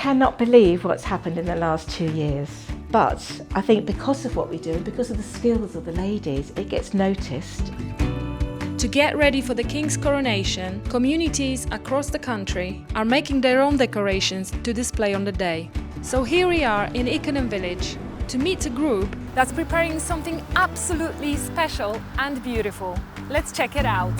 cannot believe what's happened in the last 2 years. But I think because of what we do and because of the skills of the ladies, it gets noticed. To get ready for the King's coronation, communities across the country are making their own decorations to display on the day. So here we are in Ickenham village to meet a group that's preparing something absolutely special and beautiful. Let's check it out.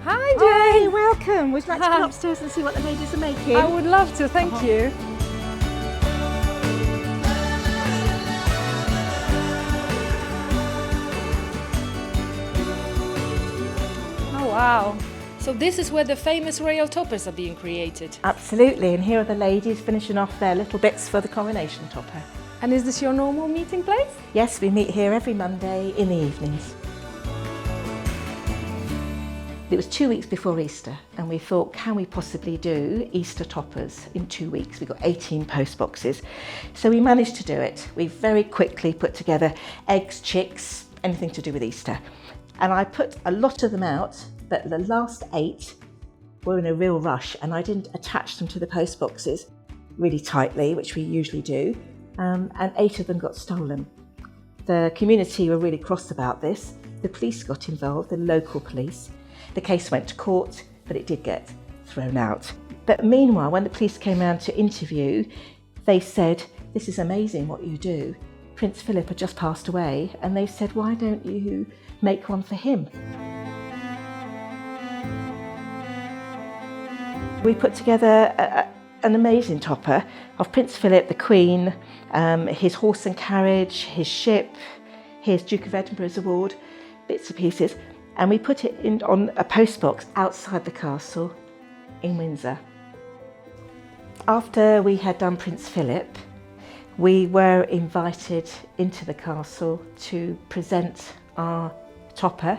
Hi Jane! Hi, welcome. Would you like to come upstairs and see what the ladies are making? I would love to, thank you. Oh wow! So this is where the famous royal toppers are being created? Absolutely, and here are the ladies finishing off their little bits for the coronation topper. And is this your normal meeting place? Yes, we meet here every Monday in the evenings. It was 2 weeks before Easter and we thought, can we possibly do Easter toppers in 2 weeks? We got 18 post boxes. So we managed to do it. We very quickly put together eggs, chicks, anything to do with Easter. And I put a lot of them out, but the last 8 were in a real rush and I didn't attach them to the post boxes really tightly, which we usually do, and 8 of them got stolen. The community were really cross about this. The police got involved, the local police. The case went to court, but it did get thrown out. But meanwhile, when the police came around to interview, they said, "This is amazing what you do. Prince Philip had just passed away," and they said, "Why don't you make one for him?" We put together an amazing topper of Prince Philip, the Queen, his horse and carriage, his ship, his Duke of Edinburgh's award, bits and pieces. And we put it on a post box outside the castle in Windsor. After we had done Prince Philip, we were invited into the castle to present our topper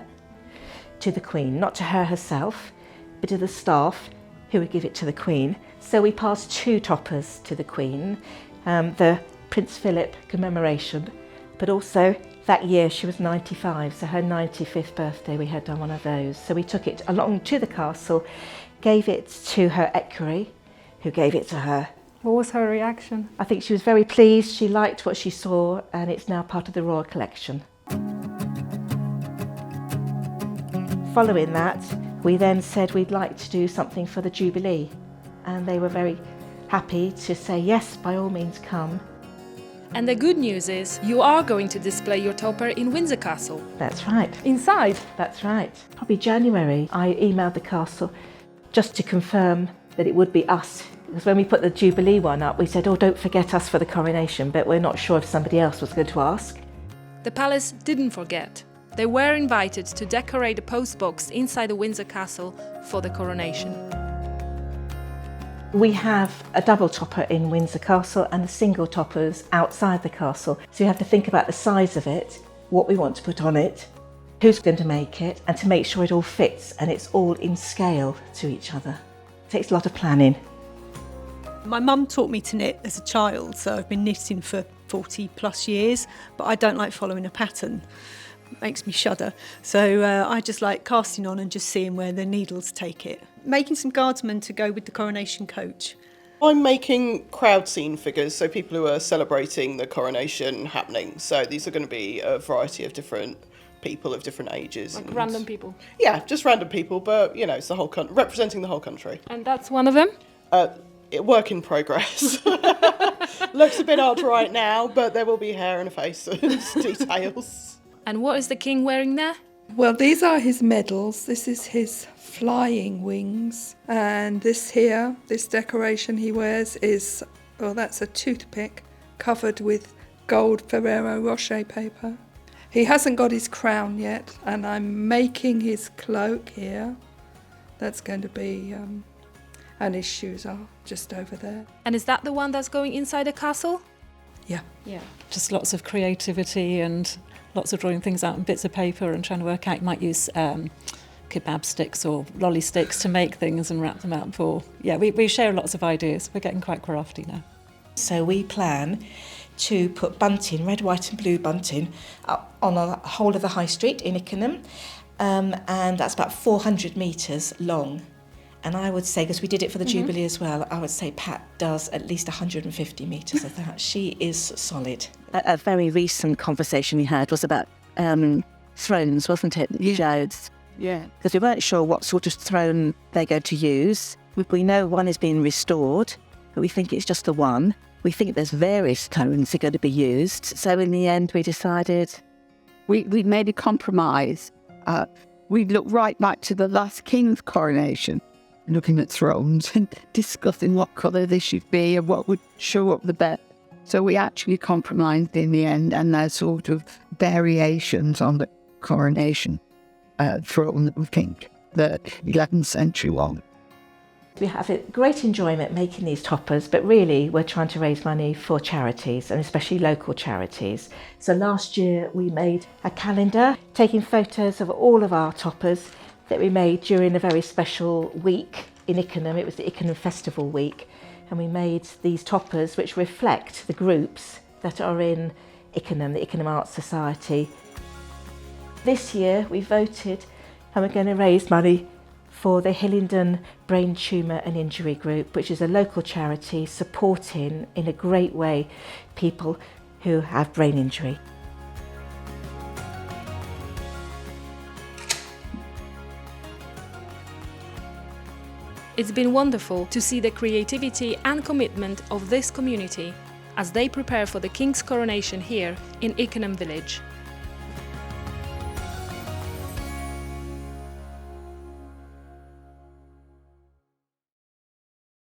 to the Queen, not to her herself, but to the staff who would give it to the Queen. So we passed 2 toppers to the Queen, the Prince Philip commemoration, but also that year she was 95, so her 95th birthday we had done one of those. So we took it along to the castle, gave it to her equerry, who gave it to her. What was her reaction? I think she was very pleased, she liked what she saw, and it's now part of the royal collection. Following that, we then said we'd like to do something for the Jubilee, and they were very happy to say, yes, by all means come. And the good news is, you are going to display your topper in Windsor Castle. That's right. Inside? That's right. Probably January, I emailed the castle just to confirm that it would be us. Because when we put the Jubilee one up, we said, oh, don't forget us for the coronation, but we're not sure if somebody else was going to ask. The palace didn't forget. They were invited to decorate a post box inside the Windsor Castle for the coronation. We have a double topper in Windsor Castle and the single toppers outside the castle. So you have to think about the size of it, what we want to put on it, who's going to make it, and to make sure it all fits and it's all in scale to each other. It takes a lot of planning. My mum taught me to knit as a child, so I've been knitting for 40 plus years, but I don't like following a pattern. It makes me shudder. So I just like casting on and just seeing where the needles take it. Making some guardsmen to go with the coronation coach. I'm making crowd scene figures, so people who are celebrating the coronation happening. So these are going to be a variety of different people of different ages. Like random people? Yeah, just random people, but you know, it's the whole representing the whole country. And that's one of them? Work in progress. Looks a bit odd right now, but there will be hair and a face and details. And what is the king wearing there? Well, these are his medals. This is his flying wings. And this here, this decoration he wears is, well, that's a toothpick covered with gold Ferrero Rocher paper. He hasn't got his crown yet, and I'm making his cloak here. That's going to be, and his shoes are just over there. And is that the one that's going inside the castle? Yeah. Yeah. Just lots of creativity and lots of drawing things out on bits of paper and trying to work out. You might use kebab sticks or lolly sticks to make things and wrap them up. Or we share lots of ideas. We're getting quite crafty now. So we plan to put bunting, red, white and blue bunting, up on the whole of the high street in Ickenham, and that's about 400 metres long. And I would say, because we did it for the Jubilee as well, I would say Pat does at least 150 metres of that. She is solid. A very recent conversation we had was about thrones, wasn't it? Jodes. Yeah. Because we weren't sure what sort of throne they're going to use. We know one is being restored, but we think it's just the one. We think there's various thrones that are going to be used. So in the end, we decided... We made a compromise. We looked right back to the last king's coronation, looking at thrones and discussing what colour they should be and what would show up the best. So we actually compromised in the end, and there's sort of variations on the coronation throne of king, the 11th century one. We have a great enjoyment making these toppers, but really we're trying to raise money for charities, and especially local charities. So last year we made a calendar taking photos of all of our toppers that we made during a very special week in Ickenham. It was the Ickenham Festival Week, and we made these toppers which reflect the groups that are in Ickenham, the Ickenham Arts Society. This year we voted and we're going to raise money for the Hillingdon Brain Tumour and Injury Group, which is a local charity supporting in a great way people who have brain injury. It's been wonderful to see the creativity and commitment of this community as they prepare for the King's coronation here in Ickenham Village.